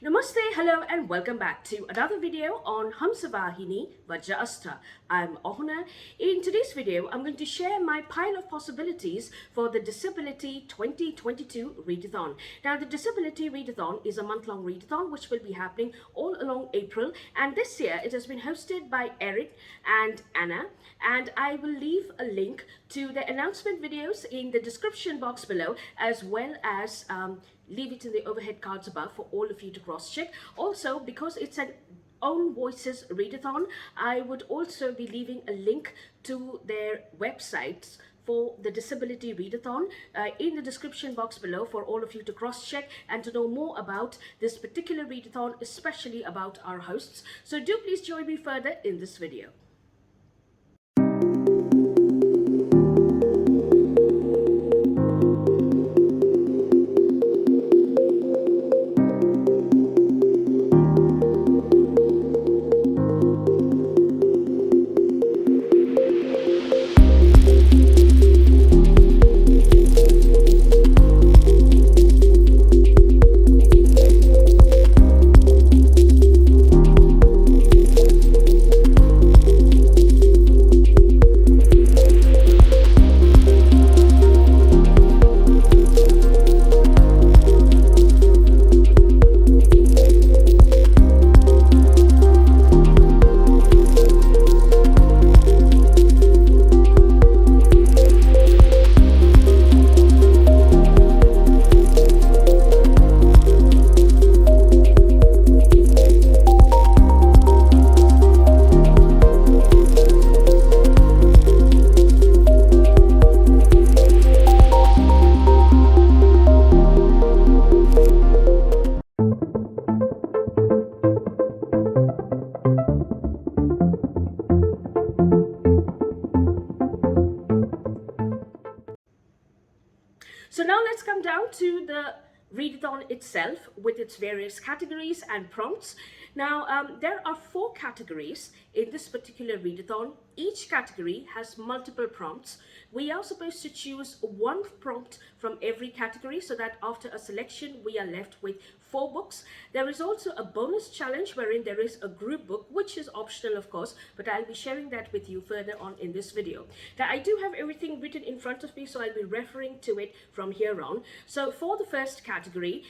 Namaste, hello and welcome back to another video on Hamsavahini Vajraasthra. I'm Awhona. In today's video, I'm going to share my pile of possibilities for the Disability 2022 Readathon. Now, the Disability Readathon is a month-long readathon which will be happening all along April, and this year it has been hosted by Erin and Anna, and I will leave a link to the announcement videos in the description box below, as well as leave it in the overhead cards above for all of you to cross-check. Also, because it's an own voices readathon, I would also be leaving a link to their websites for the Disability Readathon in the description box below for all of you to cross-check and to know more about this particular readathon, especially about our hosts. So do please join me further in this video. So now let's come down to the readathon itself with its various categories and prompts. Now, there are 4 categories in this particular readathon. Each category has multiple prompts. We are supposed to choose one prompt from every category so that after a selection, we are left with 4 books. There is also a bonus challenge wherein there is a group book, which is optional, of course, but I'll be sharing that with you further on in this video. Now, I do have everything written in front of me, so I'll be referring to it from here on. So for the first category,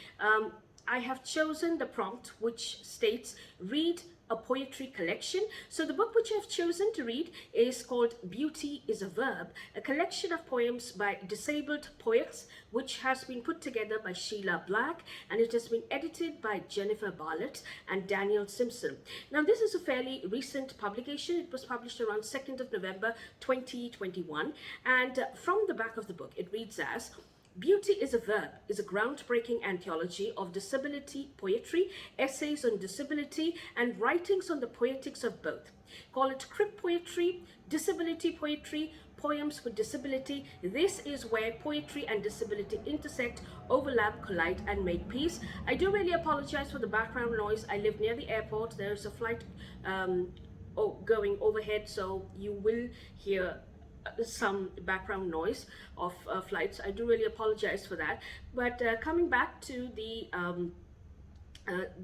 I have chosen the prompt which states read a poetry collection. So the book which I've chosen to read is called Beauty is a Verb, a collection of poems by disabled poets which has been put together by Sheila Black, and it has been edited by Jennifer Bartlett and Daniel Simpson. Now, this is a fairly recent publication. It was published around 2nd of November 2021, and from the back of the book it reads as: Beauty is a Verb is a groundbreaking anthology of disability poetry, essays on disability, and writings on the poetics of both. Call it crip poetry, disability poetry, poems with disability. This is where poetry and disability intersect, overlap, collide, and make peace. I do really apologize for the background noise. I live near the airport. There's a flight going overhead, so you will hear some background noise of flights. I do really apologize for that. But coming back to the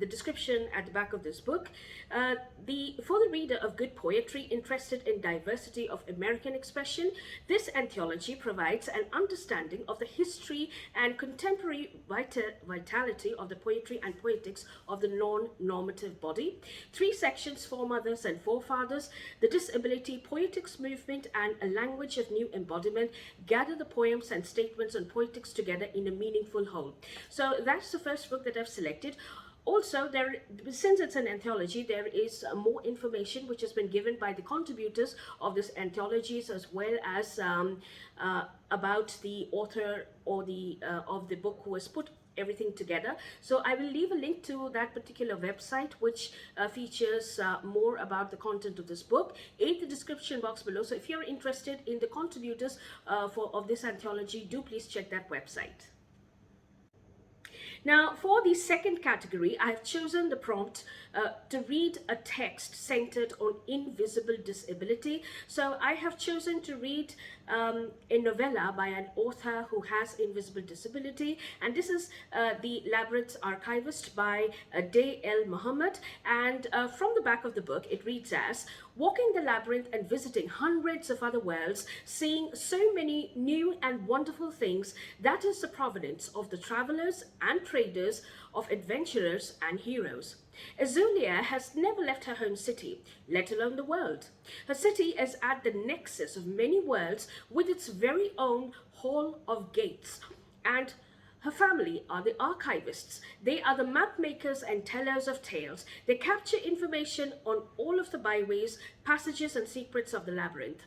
description at the back of this book, for the reader of good poetry interested in diversity of American expression, this anthology provides an understanding of the history and contemporary vitality of the poetry and poetics of the non-normative body. 3 sections: foremothers and forefathers, the disability poetics movement, and a language of new embodiment, gather the poems and statements on poetics together in a meaningful whole. So that's the first book that I've selected. Also, since it's an anthology, there is more information which has been given by the contributors of this anthologies, as well as about the author or of the book who has put everything together. So I will leave a link to that particular website which features more about the content of this book in the description box below. So if you're interested in the contributors of this anthology, do please check that website. Now, for the second category, I have chosen the prompt to read a text centered on invisible disability. So I have chosen to read a novella by an author who has invisible disability, and this is The Labyrinth's Archivist by Day L. Muhammad. And from the back of the book, it reads as, walking the labyrinth and visiting hundreds of other worlds, seeing so many new and wonderful things, that is the provenance of the travelers and traders, of adventurers and heroes. Azulia has never left her home city, let alone the world. Her city is at the nexus of many worlds with its very own Hall of Gates, and her family are the archivists. They are the map makers and tellers of tales. They capture information on all of the byways, passages and secrets of the labyrinth.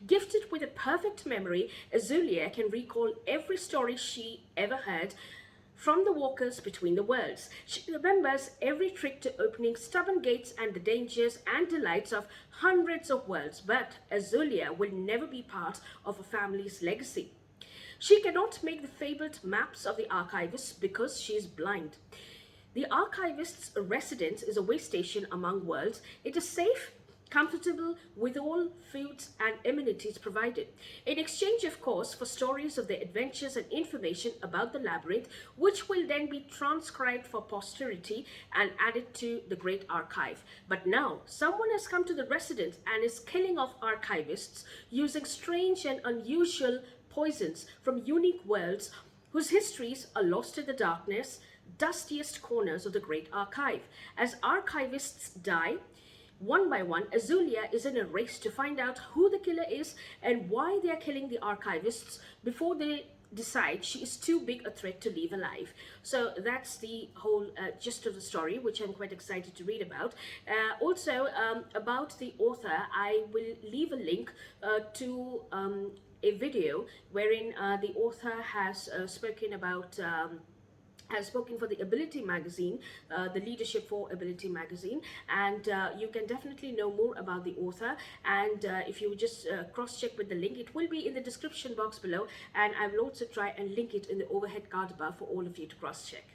Gifted with a perfect memory, Azulia can recall every story she ever heard from the walkers between the worlds. She remembers every trick to opening stubborn gates and the dangers and delights of hundreds of worlds, but Azulia will never be part of a family's legacy. She cannot make the fabled maps of the archivists because she is blind. The archivist's residence is a way station among worlds. It is safe, comfortable, with all foods and amenities provided. In exchange, of course, for stories of their adventures and information about the labyrinth, which will then be transcribed for posterity and added to the great archive. But now, someone has come to the residence and is killing off archivists using strange and unusual poisons from unique worlds whose histories are lost in the darkness, dustiest corners of the great archive. As archivists die, one by one, Azulia is in a race to find out who the killer is and why they are killing the archivists before they decide she is too big a threat to leave alive. So that's the whole gist of the story, which I'm quite excited to read about. Also, about the author, I will leave a link to a video wherein the author has spoken about has spoken for the Ability magazine, the Leadership for Ability magazine, and you can definitely know more about the author. And if you just cross-check with the link, it will be in the description box below, and I will also try and link it in the overhead card above for all of you to cross-check.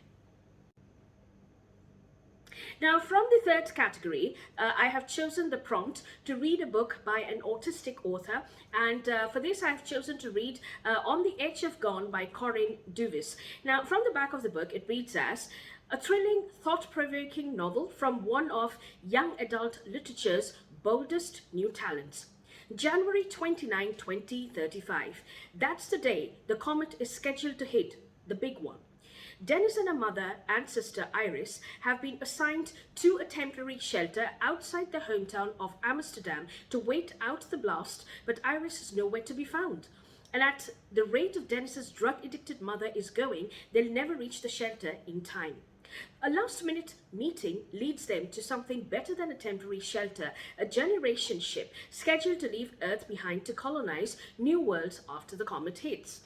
Now, from the third category, I have chosen the prompt to read a book by an autistic author, and for this I have chosen to read On the Edge of Gone by Corinne Duvis. Now, from the back of the book, it reads as a thrilling, thought-provoking novel from one of young adult literature's boldest new talents. January 29, 2035. That's the day the comet is scheduled to hit, the big one. Dennis and her mother and sister Iris have been assigned to a temporary shelter outside the hometown of Amsterdam to wait out the blast, but Iris is nowhere to be found. And at the rate of Dennis's drug-addicted mother is going, they'll never reach the shelter in time. A last-minute meeting leads them to something better than a temporary shelter, a generation ship scheduled to leave Earth behind to colonize new worlds after the comet hits.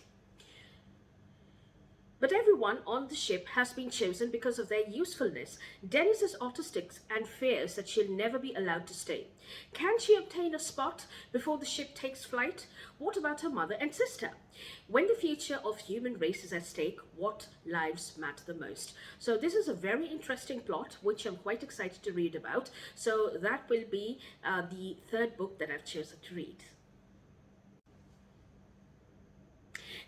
But everyone on the ship has been chosen because of their usefulness. Dennis is autistic and fears that she'll never be allowed to stay. Can she obtain a spot before the ship takes flight? What about her mother and sister? When the future of human race is at stake, what lives matter the most? So this is a very interesting plot, which I'm quite excited to read about. So that will be the third book that I've chosen to read.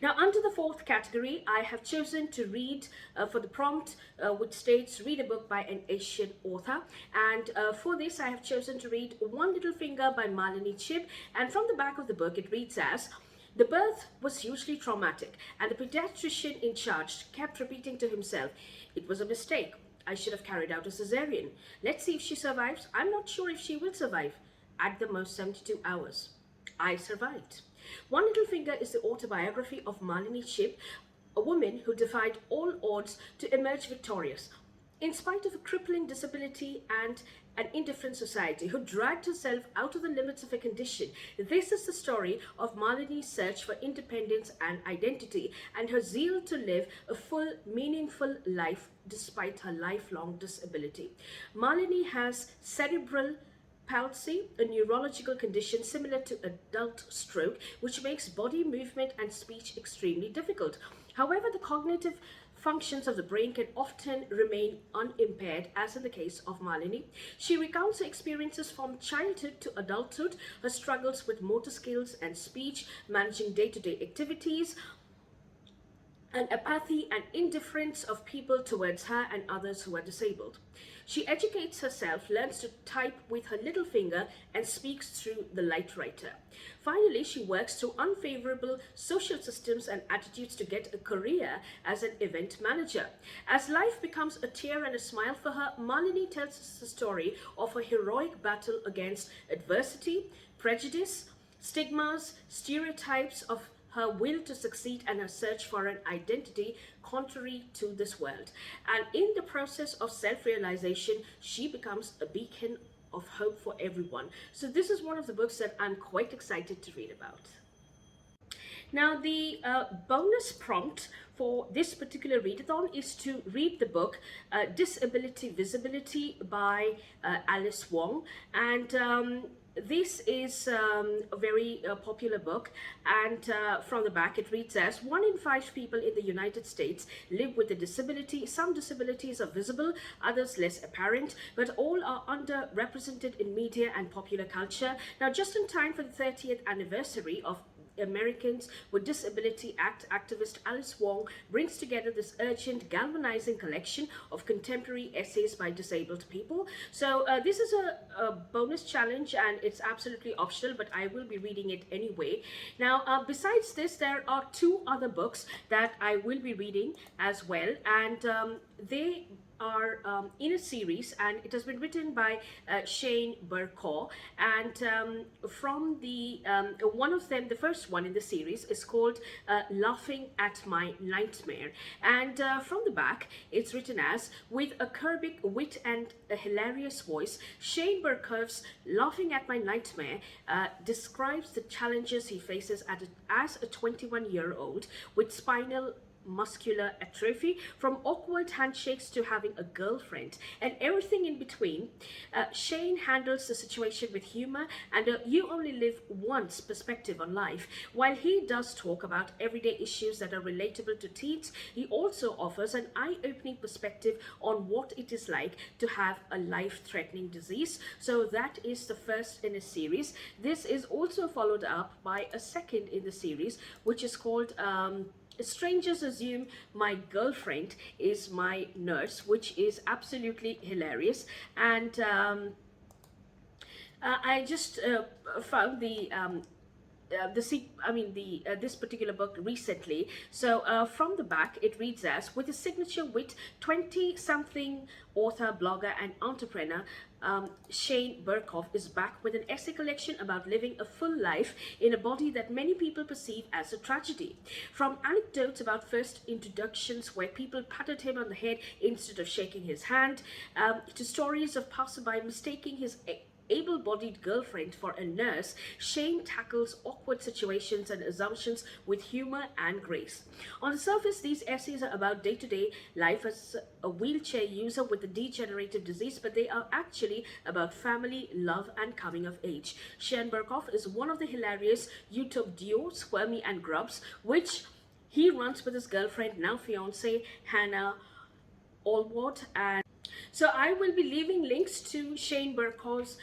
Now, under the fourth category, I have chosen to read for the prompt, which states, read a book by an Asian author. And for this, I have chosen to read One Little Finger by Malini Chib. And from the back of the book, it reads as, the birth was hugely traumatic, and the pediatrician in charge kept repeating to himself, it was a mistake. I should have carried out a cesarean. Let's see if she survives. I'm not sure if she will survive. At the most 72 hours. I survived. One Little Finger is the autobiography of Malini Chib, a woman who defied all odds to emerge victorious. In spite of a crippling disability and an indifferent society, who dragged herself out of the limits of her condition. This is the story of Malini's search for independence and identity, and her zeal to live a full, meaningful life despite her lifelong disability. Malini has cerebral palsy, a neurological condition similar to adult stroke, which makes body movement and speech extremely difficult. However, the cognitive functions of the brain can often remain unimpaired, as in the case of Malini. She recounts her experiences from childhood to adulthood, her struggles with motor skills and speech, managing day-to-day activities, and apathy and indifference of people towards her and others who are disabled. She educates herself, learns to type with her little finger, and speaks through the light writer. Finally, she works through unfavorable social systems and attitudes to get a career as an event manager. As life becomes a tear and a smile for her, Malini tells us the story of a heroic battle against adversity, prejudice, stigmas, stereotypes of her will to succeed, and her search for an identity contrary to this world. And in the process of self-realization, she becomes a beacon of hope for everyone. So this is one of the books that I'm quite excited to read about. Now, the bonus prompt for this particular readathon is to read the book Disability Visibility by Alice Wong. And this is a very popular book, and from the back it reads as: 1 in 5 people in the United States live with a disability. Some disabilities are visible, others less apparent, but all are underrepresented in media and popular culture. Now, just in time for the 30th anniversary of Americans with Disability Act, activist Alice Wong brings together this urgent, galvanizing collection of contemporary essays by disabled people. So this is a bonus challenge, and it's absolutely optional, but I will be reading it anyway. Now, besides this, there are 2 other books that I will be reading as well, and they are in a series, and it has been written by Shane Burkaw, and from the one of them, the first one in the series, is called Laughing at My Nightmare, and from the back it's written as: with a acerbic wit and a hilarious voice, Shane Burkaw's Laughing at My Nightmare describes the challenges he faces as a 21-year-old with spinal muscular atrophy, from awkward handshakes to having a girlfriend and everything in between. Shane handles the situation with humor and a you only live once perspective on life. While he does talk about everyday issues that are relatable to teens, he also offers an eye-opening perspective on what it is like to have a life-threatening disease. So that is the first in a series. This is also followed up by a second in the series, which is called Strangers Assume My Girlfriend Is My Nurse, which is absolutely hilarious. And I just found this particular book recently. So from the back it reads as: with a signature wit, 20-something author, blogger and entrepreneur Shane Burkaw is back with an essay collection about living a full life in a body that many people perceive as a tragedy. From anecdotes about first introductions where people patted him on the head instead of shaking his hand, to stories of passerby mistaking his able-bodied girlfriend for a nurse, Shane tackles awkward situations and assumptions with humor and grace. On the surface, these essays are about day-to-day life as a wheelchair user with a degenerative disease, but they are actually about family, love, and coming of age. Shane Burkaw is one of the hilarious YouTube duos, Squirmy and Grubs, which he runs with his girlfriend, now fiance, Hannah Allward. And so I will be leaving links to Shane Burkaw's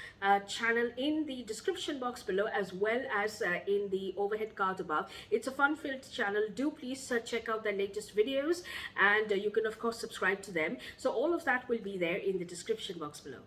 channel in the description box below, as well as in the overhead card above. It's a fun-filled channel. Do please check out their latest videos, and you can of course subscribe to them. So all of that will be there in the description box below.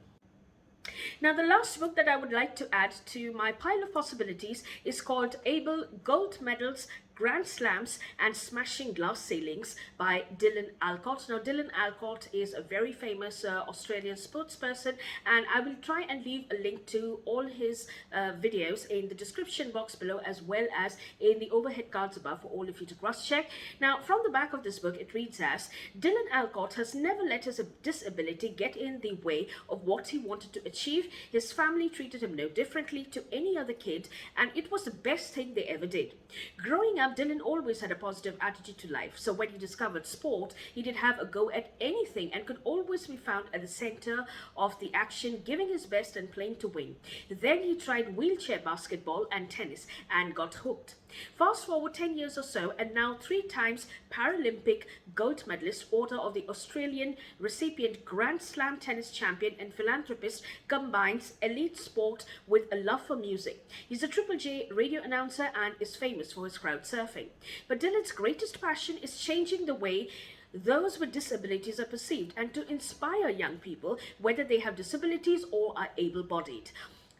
Now, the last book that I would like to add to my pile of possibilities is called Able: Gold Medals, Grand Slams and Smashing Glass Ceilings by Dylan Alcott. Now, Dylan Alcott is a very famous Australian sportsperson, and I will try and leave a link to all his videos in the description box below, as well as in the overhead cards above for all of you to cross-check. Now, from the back of this book, it reads as: Dylan Alcott has never let his disability get in the way of what he wanted to achieve. His family treated him no differently to any other kid, and it was the best thing they ever did. Growing up, Dylan always had a positive attitude to life, so when he discovered sport, he did have a go at anything and could always be found at the center of the action, giving his best and playing to win. Then he tried wheelchair basketball and tennis and got hooked. Fast forward 10 years or so, and now 3 times Paralympic gold medalist, author of the Australian recipient, Grand Slam tennis champion, and philanthropist combines elite sport with a love for music. He's a Triple J radio announcer and is famous for his crowd surfing. But Dylan's greatest passion is changing the way those with disabilities are perceived and to inspire young people, whether they have disabilities or are able-bodied.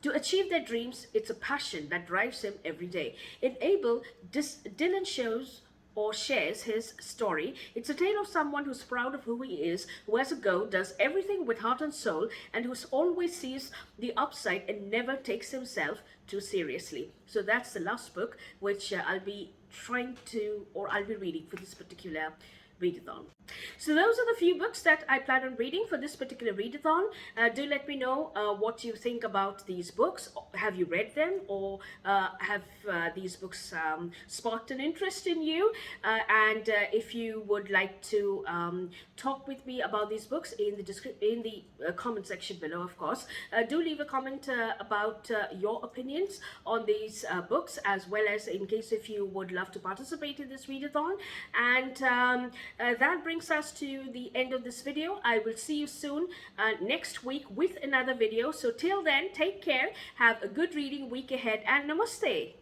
To achieve their dreams, it's a passion that drives him every day. In Able, Dylan shares his story. It's a tale of someone who's proud of who he is, who has a go, does everything with heart and soul, and who always sees the upside and never takes himself too seriously. So that's the last book which I'll be reading for this particular readathon. So those are the few books that I plan on reading for this particular readathon. Do let me know what you think about these books. Have you read them, or have these books sparked an interest in you? And if you would like to talk with me about these books in the comment section below, of course, do leave a comment about your opinions on these books, as well as in case if you would love to participate in this readathon. And that brings us to the end of this video. I will see you soon next week with another video. So till then, take care, have a good reading week ahead, and namaste.